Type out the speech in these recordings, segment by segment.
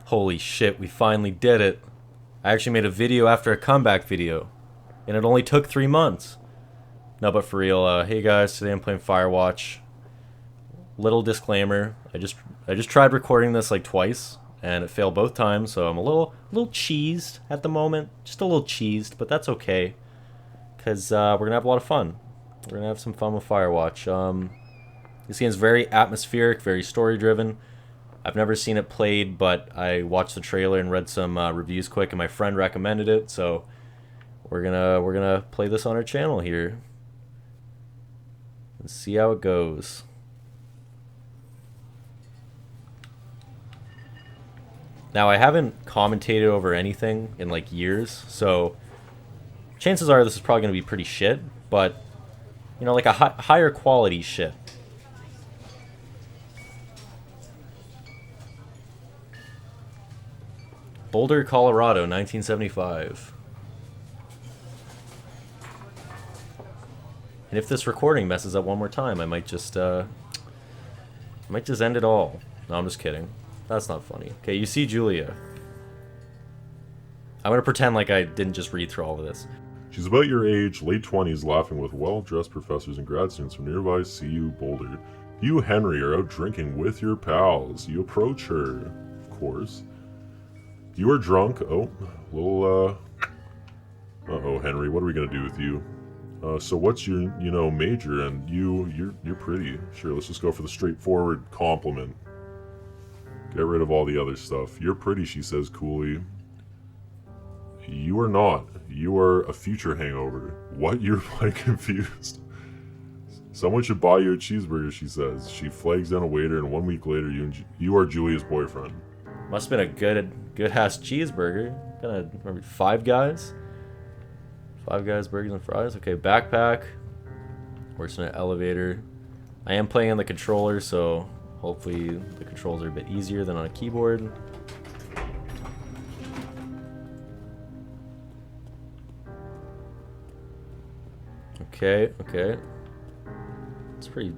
Holy shit, we finally did it. I actually made a video after a comeback video, and it only took 3 months. No, but for real, hey guys, today I'm playing Firewatch. Little disclaimer, I just tried recording this like twice, and it failed both times, so I'm a little cheesed at the moment. Just a little cheesed, but that's okay, because we're gonna have a lot of fun. We're gonna have some fun with Firewatch. This game's very atmospheric, very story-driven. I've never seen it played, but I watched the trailer and read some reviews quick, and my friend recommended it, so we're gonna play this on our channel here and see how it goes. Now, I haven't commentated over anything in like years, so chances are this is probably gonna be pretty shit, but you know, like a higher quality shit. Boulder, Colorado, 1975. And if this recording messes up one more time, I might just end it all. No, I'm just kidding. That's not funny. Okay, you see Julia. I'm gonna pretend like I didn't just read through all of this. She's about your age, late 20s, laughing with well-dressed professors and grad students from nearby CU Boulder. You, Henry, are out drinking with your pals. You approach her, of course. You are drunk. Oh, little, uh-oh, Henry, what are we gonna do with you? So what's your, major? And you're pretty. Sure, let's just go for the straightforward compliment. Get rid of all the other stuff. You're pretty, she says coolly. You are not. You are a future hangover. What? You're like confused. Someone should buy you a cheeseburger, she says. She flags down a waiter, and 1 week later, you are Julia's boyfriend. Must have been a good ass cheeseburger. Gonna remember Five Guys? Five Guys burgers and fries. Okay, backpack. Works in an elevator. I am playing on the controller, so hopefully the controls are a bit easier than on a keyboard. Okay. It's pretty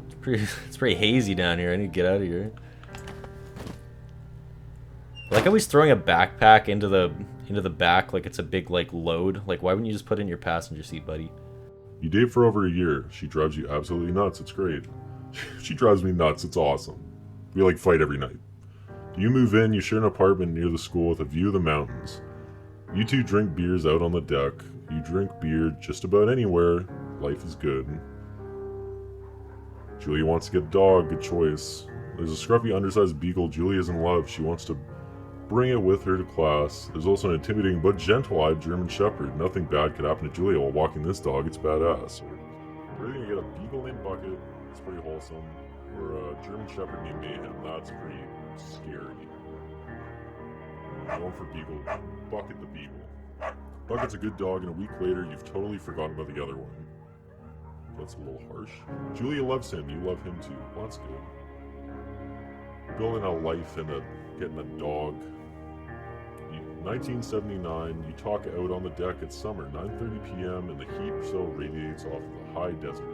hazy down here. I need to get out of here. I like how he's throwing a backpack into the back like it's a big like load. Like, why wouldn't you just put it in your passenger seat, buddy? You date for over a year. She drives you absolutely nuts. It's great. She drives me nuts. It's awesome. We like fight every night. You move in. You share an apartment near the school with a view of the mountains. You two drink beers out on the deck. You drink beer just about anywhere. Life is good. Julia wants to get a dog. Good choice. There's a scruffy, undersized beagle. Julia's in love. She wants to bring it with her to class. There's also an intimidating but gentle-eyed German Shepherd. Nothing bad could happen to Julia while walking this dog. It's badass. We're either gonna get a beagle named Bucket. It's pretty wholesome. Or a German Shepherd named Mayhem. That's pretty scary. Going for beagle. Bucket the beagle. Bucket's a good dog, and a week later, you've totally forgotten about the other one. That's a little harsh. Julia loves him. You love him too. Well, that's good. Building a life and getting a dog. 1979, you talk out on the deck. It's summer, 9:30 p.m., and the heat so radiates off of the high desert.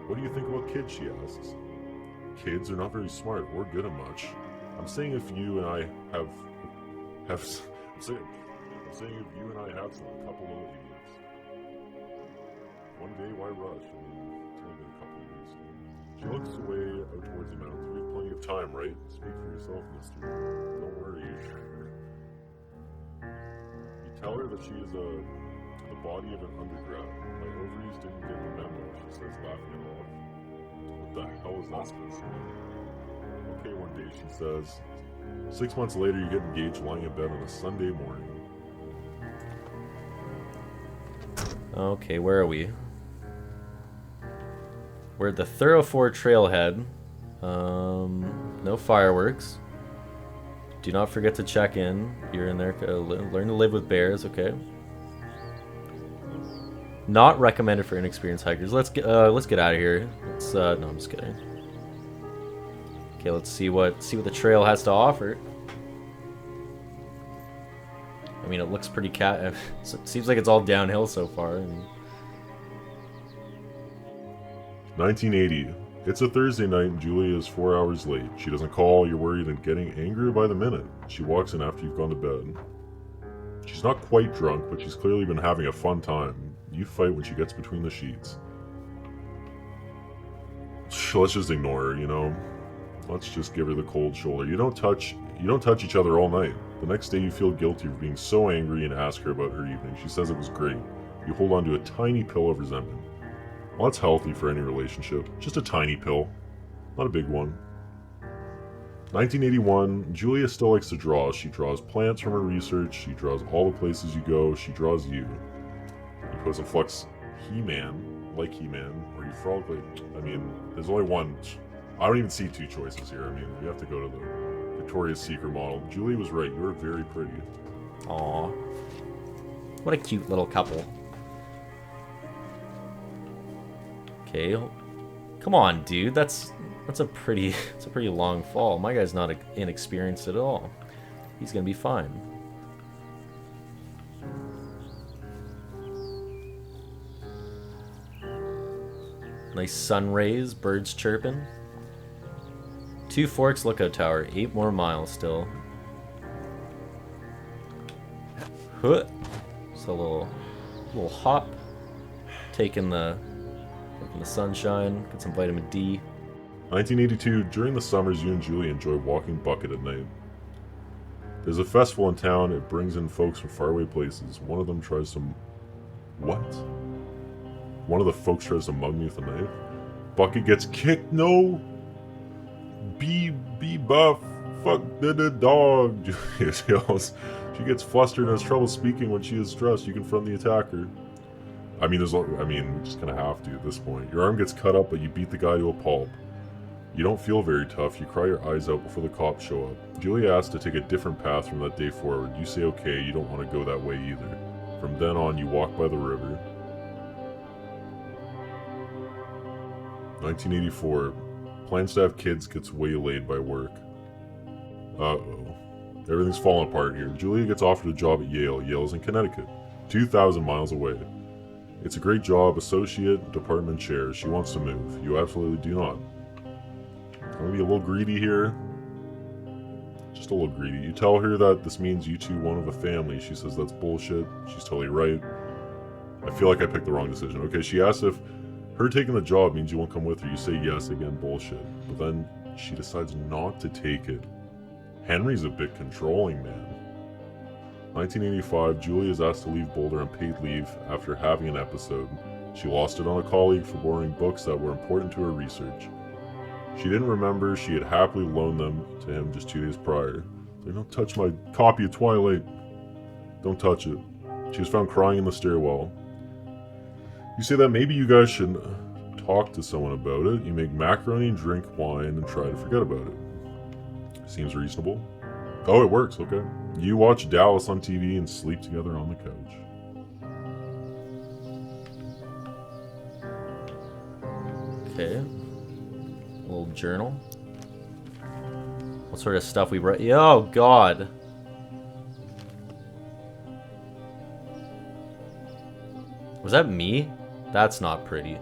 What do you think about kids, she asks. Kids are not very smart or good at much. I'm saying if you and I have I'm saying if you and I have some couple of idiots. One day, why rush? I mean, it's only been a couple of years. She looks away out towards the mountains. We have plenty of time, right? Speak for yourself, mister. Don't worry. You tell her that she is the body of an undergrad. My ovaries didn't get the memo, she says, laughing it off. What the hell is that supposed to mean? Okay, one day, she says. 6 months later, you get engaged lying in bed on a Sunday morning. Okay, where are we? We're at the Thoroughfare Trailhead. No fireworks. Do not forget to check in. You're in there. Learn to live with bears. Okay. Not recommended for inexperienced hikers. Let's get out of here. No, I'm just kidding. Okay, let's see what the trail has to offer. I mean, it looks pretty it seems like it's all downhill so far. 1980. It's a Thursday night and Julia is 4 hours late. She doesn't call, you're worried and getting angrier by the minute. She walks in after you've gone to bed. She's not quite drunk, but she's clearly been having a fun time. You fight when she gets between the sheets. Let's just ignore her, you know? Let's just give her the cold shoulder. You don't touch each other all night. The next day you feel guilty for being so angry and ask her about her evening. She says it was great. You hold on to a tiny pill of resentment. Well, that's healthy for any relationship. Just a tiny pill. Not a big one. 1981, Julia still likes to draw. She draws plants from her research. She draws all the places you go. She draws you. You put some Flux He-Man, like He-Man, or you frog like... I mean, there's only one... I don't even see two choices here. I mean, you have to go to the Victoria's Secret model. Julia was right. You are very pretty. Aw. What a cute little couple. Okay. Come on, dude. That's a pretty long fall. My guy's not inexperienced at all. He's gonna be fine. Nice sun rays, birds chirping. 2 Forks Lookout Tower, 8 more miles still. Huh. Just a little hop. Taking the sunshine, get some vitamin D. 1982, during the summers, you and Julie enjoy walking Bucket at night. There's a festival in town. It brings in folks from faraway places. One of them tries to... What? One of the folks tries to mug me with a knife. Bucket gets kicked. No! Be buff. Fuck the dog. Julia yells. She gets flustered and has trouble speaking when she is stressed. You confront the attacker. I mean, we just kind of have to at this point. Your arm gets cut up, but you beat the guy to a pulp. You don't feel very tough. You cry your eyes out before the cops show up. Julia asks to take a different path from that day forward. You say okay, you don't want to go that way either. From then on, you walk by the river. 1984. Plans to have kids gets waylaid by work. Uh-oh. Everything's falling apart here. Julia gets offered a job at Yale. Yale's in Connecticut. 2,000 miles away. It's a great job, associate, department chair. She wants to move. You absolutely do not. I'm gonna be a little greedy here. Just a little greedy. You tell her that this means you two won't have a family. She says that's bullshit. She's totally right. I feel like I picked the wrong decision. Okay, she asks if her taking the job means you won't come with her. You say yes, again, bullshit. But then she decides not to take it. Henry's a bit controlling, man. 1985, Julie is asked to leave Boulder on paid leave after having an episode. She lost it on a colleague for borrowing books that were important to her research. She didn't remember she had happily loaned them to him just 2 days prior. They don't touch my copy of Twilight. Don't touch it. She was found crying in the stairwell. You say that maybe you guys should talk to someone about it. You make macaroni and drink wine and try to forget about it. Seems reasonable. Oh, it works, okay. You watch Dallas on TV and sleep together on the couch. Okay. A little journal. What sort of stuff we write? Oh, God. Was that me? That's not pretty.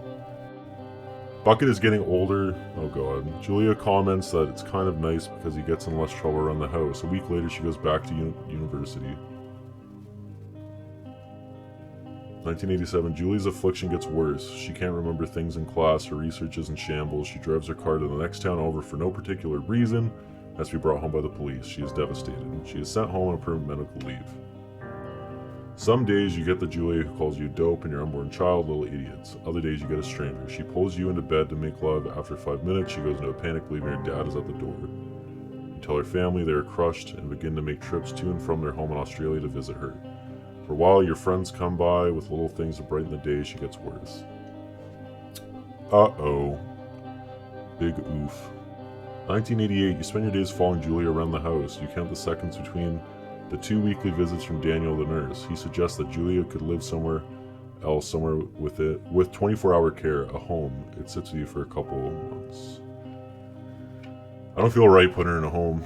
Bucket is getting older. Oh god. Julia comments that it's kind of nice because he gets in less trouble around the house. A week later, she goes back to university. 1987, Julie's affliction gets worse. She can't remember things in class. Her research is in shambles. She drives her car to the next town over for no particular reason. Has to be brought home by the police. She is devastated. She is sent home on a permanent medical leave. Some days you get the Julia who calls you dope and your unborn child little idiots. Other days you get a stranger. She pulls you into bed to make love. After 5 minutes, she goes into a panic believing her dad is at the door. You tell her family they are crushed and begin to make trips to and from their home in Australia to visit her. For a while, your friends come by with little things to brighten the day. She gets worse. Uh-oh. Big oof. 1988, you spend your days following Julia around the house. You count the seconds between the 2 weekly visits from Daniel the nurse. He suggests that Julia could live somewhere else, somewhere with 24-hour care, a home. It sits with you for a couple of months. I don't feel right putting her in a home.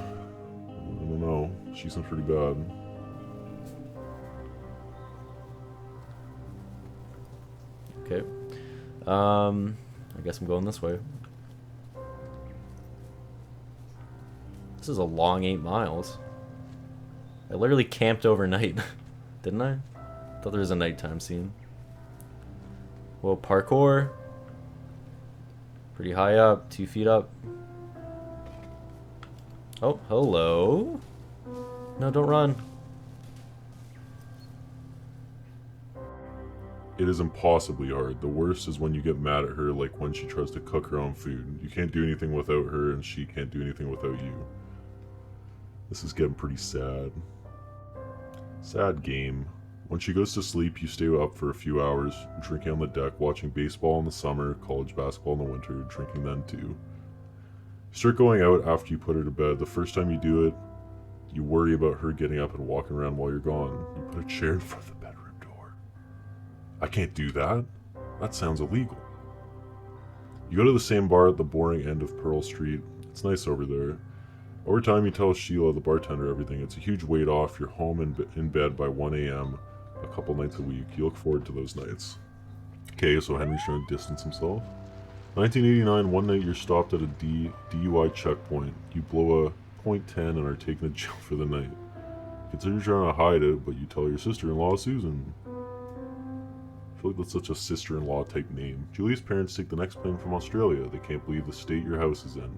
I don't know. She seems pretty bad. Okay. I guess I'm going this way. This is a long 8 miles. I literally camped overnight. Didn't I? Thought there was a nighttime scene. Whoa, parkour. Pretty high up, 2 feet up. Oh, hello. No, don't run. It is impossibly hard. The worst is when you get mad at her, like when she tries to cook her own food. You can't do anything without her, and she can't do anything without you. This is getting pretty sad. Sad game. When she goes to sleep, you stay up for a few hours, drinking on the deck, watching baseball in the summer, college basketball in the winter, drinking then too. You start going out after you put her to bed. The first time you do it, you worry about her getting up and walking around while you're gone. You put a chair in front of the bedroom door. I can't do that. That sounds illegal. You go to the same bar at the boring end of Pearl Street. It's nice over there. Over time, you tell Sheila, the bartender, everything. It's a huge weight off. You're home in bed by 1 a.m. a couple nights a week. You look forward to those nights. Okay, so Henry's trying to distance himself. 1989, one night you're stopped at a DUI checkpoint. You blow a .10 and are taken to jail for the night. Consider trying to hide it, but you tell your sister-in-law, Susan. I feel like that's such a sister-in-law type name. Julia's parents take the next plane from Australia. They can't believe the state your house is in.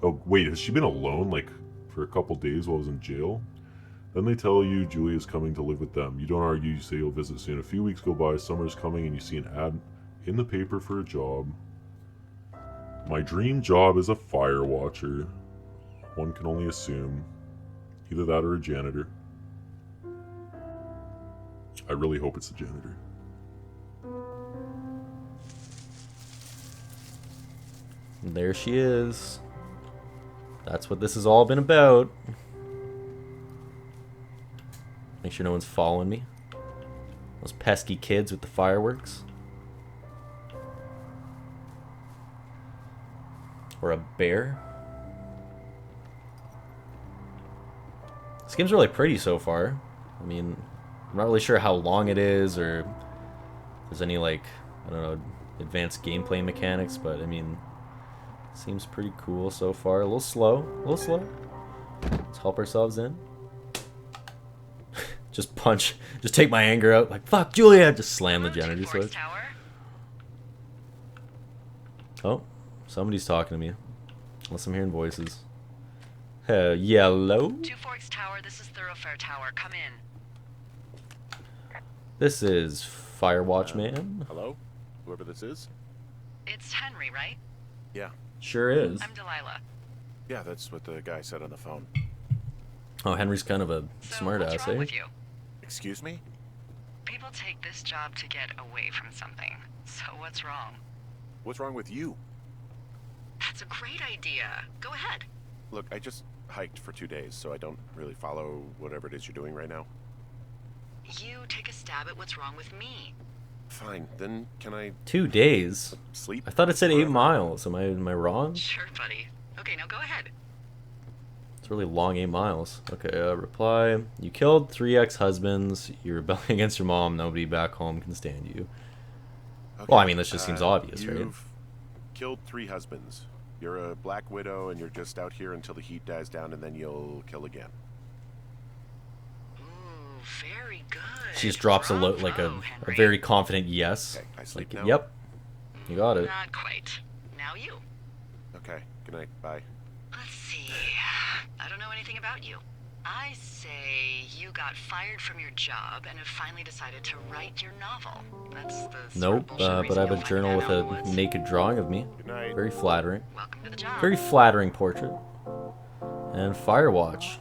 Oh, wait, has she been alone, like, for a couple days while I was in jail? Then they tell you Julia's coming to live with them. You don't argue, you say you'll visit soon. A few weeks go by, summer's coming, and you see an ad in the paper for a job. My dream job is a fire watcher. One can only assume. Either that or a janitor. I really hope it's a janitor. And there she is. That's what this has all been about. Make sure no one's following me. Those pesky kids with the fireworks. Or a bear. This game's really pretty so far. I mean, I'm not really sure how long it is or if there's any, like, I don't know, advanced gameplay mechanics, but I mean, seems pretty cool so far. A little slow, a little slow. Let's help ourselves in. Just punch, just take my anger out, like, fuck Julia, just slam the janitor switch. Oh, somebody's talking to me. Unless I'm hearing voices. Yellow? Two Forks Tower, this is Thoroughfare Tower, come in. This is Firewatch Man. Hello? Whoever this is? It's Henry, right? Yeah. Sure is. I'm Delilah. Yeah, that's what the guy said on the phone. Oh, Henry's kind of a So smart what's ass, wrong eh? with you? Excuse me? People take this job to get away from something. So what's wrong? What's wrong with you? That's a great idea. Go ahead. Look, I just hiked for 2 days, so I don't really follow whatever it is you're doing right now. You take a stab at what's wrong with me. Fine, then can I 2 days? sleep? I thought it said 8 forever? miles. Am I wrong? Sure, buddy. Okay, now go ahead. It's really long, 8 miles. Okay, reply. You killed 3 ex-husbands. You're rebelling against your mom. Nobody back home can stand you. Okay, Well, I mean, this just seems obvious, right? You've killed 3 husbands. You're a black widow, and you're just out here until the heat dies down, and then you'll kill again. Ooh, very good. She just drops Bravo, like a Henry. very confident yes. Okay, I sleep Like, now? yep. You got it. Not quite. Now you. Okay, good night, bye. Let's see. I don't know anything about you. I say you got fired from your job and have finally decided to write your novel. That's the sort of Nope, bullshit but reason I have you'll a find journal out with in the a woods. naked drawing of me. Good night. Very flattering. Welcome to the job. Very flattering portrait. And Firewatch.